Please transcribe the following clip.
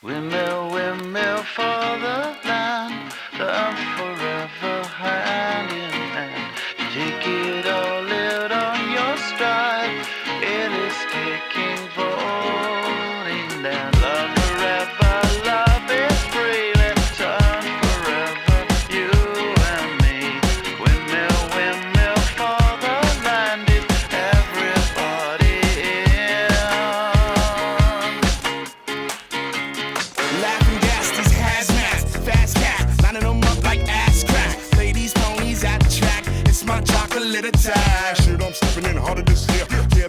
Windmill, windmill for the land, I'm forever hand in hand. Take it all out on your stride, it is taking, falling down. Love forever, love is free, let's turn forever, you and me. Windmill, windmill for the land, is everybody in? Laughing gas, these hazmats, fast cat, lining them up like ass crack. Ladies, ponies at the track, it's my chocolate attack. Shit, I'm stepping in harder this year. Yeah,